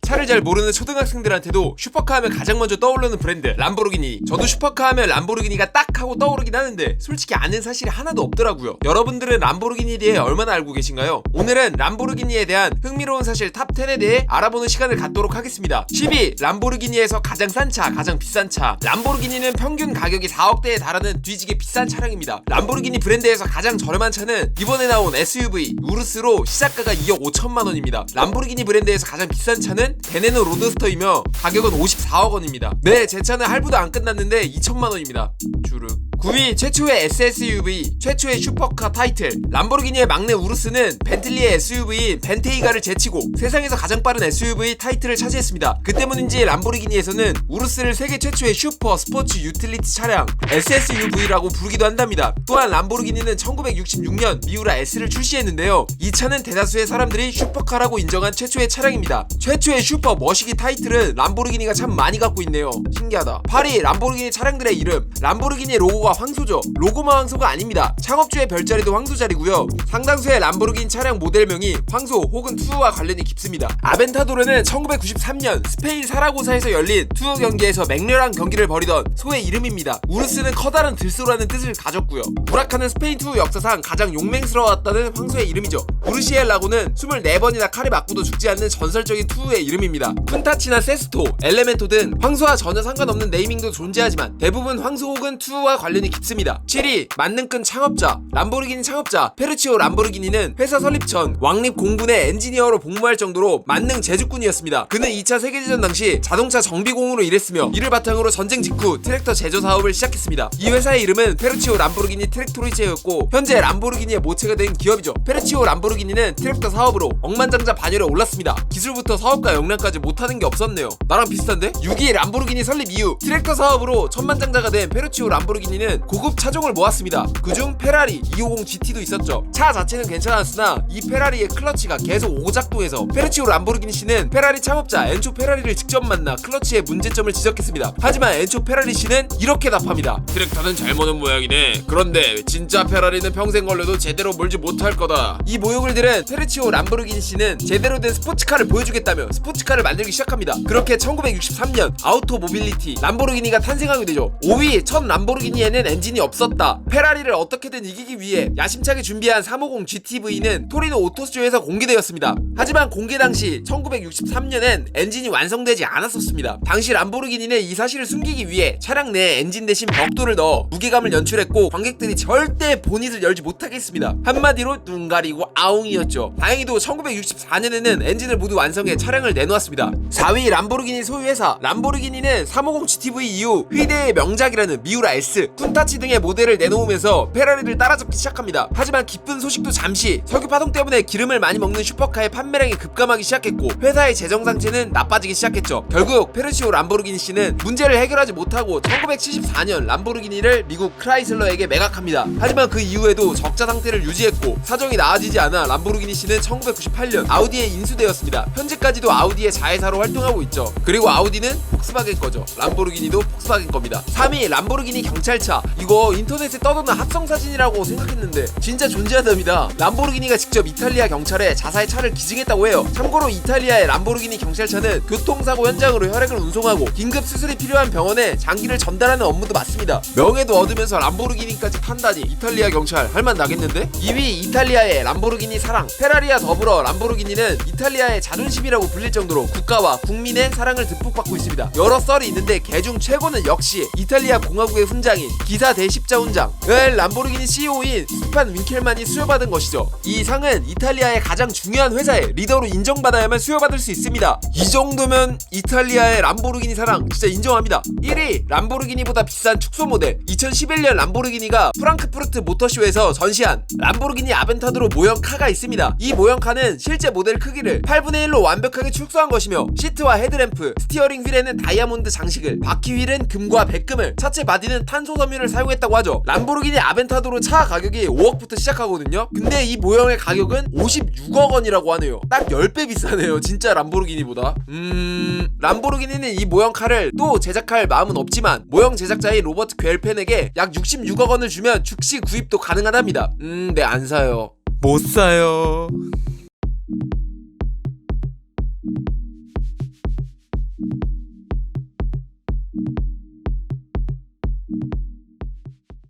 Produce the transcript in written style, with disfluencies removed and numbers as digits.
차를 잘 모르는 초등학생들한테도 슈퍼카 하면 가장 먼저 떠오르는 브랜드 람보르기니. 저도 슈퍼카 하면 람보르기니가 딱 하고 떠오르긴 하는데 솔직히 아는 사실이 하나도 없더라고요. 여러분들은 람보르기니에 대해 얼마나 알고 계신가요? 오늘은 람보르기니에 대한 흥미로운 사실 탑 10에 대해 알아보는 시간을 갖도록 하겠습니다. 10위 람보르기니에서 가장 싼 차, 가장 비싼 차. 람보르기니는 평균 가격이 4억대에 달하는 뒤지게 비싼 차량입니다. 람보르기니 브랜드에서 가장 저렴한 차는 이번에 나온 SUV 우르스로 시작가가 2억 5천만 원입니다. 람보르기니 브랜드에서 가장 비싼 차는 베네노 로드스터이며 가격은 54억 원입니다. 네, 제 차는 할부도 안 끝났는데 2천만 원입니다. 주르. 9위 최초의 SSUV, 최초의 슈퍼카 타이틀. 람보르기니의 막내 우르스는 벤틀리의 SUV인 벤테이가를 제치고 세상에서 가장 빠른 SUV 타이틀을 차지했습니다. 그 때문인지 람보르기니에서는 우르스를 세계 최초의 슈퍼 스포츠 유틸리티 차량 SSUV라고 부르기도 한답니다. 또한 람보르기니는 1966년 미우라 S를 출시했는데요. 이 차는 대다수의 사람들이 슈퍼카라고 인정한 최초의 차량입니다. 최초의 슈퍼 머시기 타이틀은 람보르기니가 참 많이 갖고 있네요. 신기하다. 8위 람보르기니 차량들의 이름. 람보르기니의 로고가 황소죠. 로고만 황소가 아닙니다. 창업주의 별자리도 황소자리고요. 상당수의 람보르기니 차량 모델명이 황소 혹은 투우와 관련이 깊습니다. 아벤타도르는 1993년 스페인 사라고사에서 열린 투우 경기에서 맹렬한 경기를 벌이던 소의 이름입니다. 우르스는 커다란 들소라는 뜻을 가졌고요. 우라카는 스페인 투우 역사상 가장 용맹스러웠다는 황소의 이름이죠. 우르시엘라고는 24번이나 칼에 맞고도 죽지 않는 전설적인 투우의 이름입니다. 푼타치나 세스토, 엘레멘토 등 황소와 전혀 상관없는 네이밍도 존재하지만 대부분 황소 혹은 투우와 관련이 깊습니다. 7위 만능끈 창업자. 람보르기니 창업자 페르치오 람보르기니는 회사 설립 전 왕립 공군의 엔지니어로 복무할 정도로 만능 제주꾼이었습니다. 그는 2차 세계대전 당시 자동차 정비공으로 일했으며 이를 바탕으로 전쟁 직후 트랙터 제조 사업을 시작했습니다. 이 회사의 이름은 페르치오 람보르기니 트랙토리체였고 현재 람보르기니의 모체가 된 기업이죠. 페르치오 람보르기니는 트랙터 사업으로 억만장자 반열에 올랐습니다. 기술부터 사업과 역량까지 못하는 게 없었네요. 나랑 비슷한데? 6위 람보르기니 설립 이후 트랙터 사업으로 천만장자가 된 페르치오 람보르기니는 고급 차종을 모았습니다. 그중 페라리 250 GT도 있었죠. 차 자체는 괜찮았으나 이 페라리의 클러치가 계속 오작동해서 페르치오 람보르기니 씨는 페라리 창업자 엔초 페라리를 직접 만나 클러치의 문제점을 지적했습니다. 하지만 엔초 페라리 씨는 이렇게 답합니다. 트랙터는 잘 모는 모양이네. 그런데 진짜 페라리는 평생 걸려도 제대로 몰지 못할 거다. 이 모욕을 들은 페르치오 람보르기니 씨는 제대로 된 스포츠카를 보여주겠다며 스포츠카를 만들기 시작합니다. 그렇게 1963년 아우토 모빌리티 람보르기니가 탄생하게 되죠. 5위 첫 람보르기니에는 엔진이 없었다. 페라리를 어떻게든 이기기 위해 야심차게 준비한 350 GTV는 토리노 오토쇼에서 공개되었습니다. 하지만 공개 당시 1963년엔 엔진이 완성되지 않았었습니다. 당시 람보르기니는 이 사실을 숨기기 위해 차량 내에 엔진 대신 벽돌을 넣어 무게감을 연출했고 관객들이 절대 보닛을 열지 못하게 했습니다. 한마디로 눈 가리고 아웅이었죠. 다행히도 1964년에는 엔진을 모두 완성해 차량을 내놓았습니다. 4위 람보르기니 소유회사. 람보르기니는 350 GTV 이후 휘대의 명작이라는 미우라 S, 푼타치 등의 모델을 내놓으면서 페라리를 따라잡기 시작합니다. 하지만 기쁜 소식도 잠시. 석유 파동 때문에 기름을 많이 먹는 슈퍼카의 판매량이 급감하기 시작했고 회사의 재정 상태는 나빠지기 시작했죠. 결국 페르치오 람보르기니 씨는 문제를 해결하지 못하고 1974년 람보르기니를 미국 크라이슬러에게 매각합니다. 하지만 그 이후에도 적자 상태를 유지했고 사정이 나아지지 않아 람보르기니 씨는 1998년 아우디에 인수되었습니다. 현재까지도 아우디의 자회사로 활동하고 있죠. 그리고 아우디는 폭스바겐 거죠. 람보르기니도 폭스바겐 겁니다. 3위 람보르기니 경찰차. 이거 인터넷에 떠도는 합성 사진이라고 생각했는데 진짜 존재하답니다. 람보르기니가 직접 이탈리아 경찰에 자사의 차를 기증했다고 해요. 참고로 이탈리아의 람보르기니 경찰차는 교통사고 현장으로 혈액을 운송하고 긴급 수술이 필요한 병원에 장기를 전달하는 업무도 맡습니다. 명예도 얻으면서 람보르기니까지 탄다니 이탈리아 경찰 할만 나겠는데? 2위 이탈리아의 람보르기니 사랑. 페라리와 더불어 람보르기니는 이탈리아의 자존심이라고 불릴 정도로 국가와 국민의 사랑을 듬뿍 받고 있습니다. 여러 썰이 있는데 개중 최고는 역시 이탈리아 공화국의 훈장인 기사 대십자훈장 을 람보르기니 CEO인 스테판 윈켈만이 수여받은 것이죠. 이 상은 이탈리아의 가장 중요한 회사의 리더로 인정받아야만 수여받을 수 있습니다. 이 정도면 이탈리아의 람보르기니 사랑 진짜 인정합니다. 1위 람보르기니보다 비싼 축소 모델. 2011년 람보르기니가 프랑크푸르트 모터쇼에서 전시한 람보르기니 아벤타도르 모형카가 있습니다. 이 모형카는 실제 모델 크기를 8분의 1로 완벽하게 축소한 것이며 시트와 헤드램프, 스티어링 휠에는 다이아몬드 장식을, 바퀴 휠은 금과 백금을, 차체 바디는 탄소 섬유를 사용했다고 하죠. 람보르기니 아벤타도르 차 가격이 5억부터 시작하거든요. 근데 이 모형의 가격은 56억 원이라고 하네요. 딱 10배 비싸네요. 진짜 람보르기니보다. 람보르기니는 이 모형카를 또 제작할 마음은 없지만 모형 제작자인 로버트 괴르펜에게 약 66억 원을 주면 즉시 구입도 가능하답니다. 네, 안 사요. 못 사요.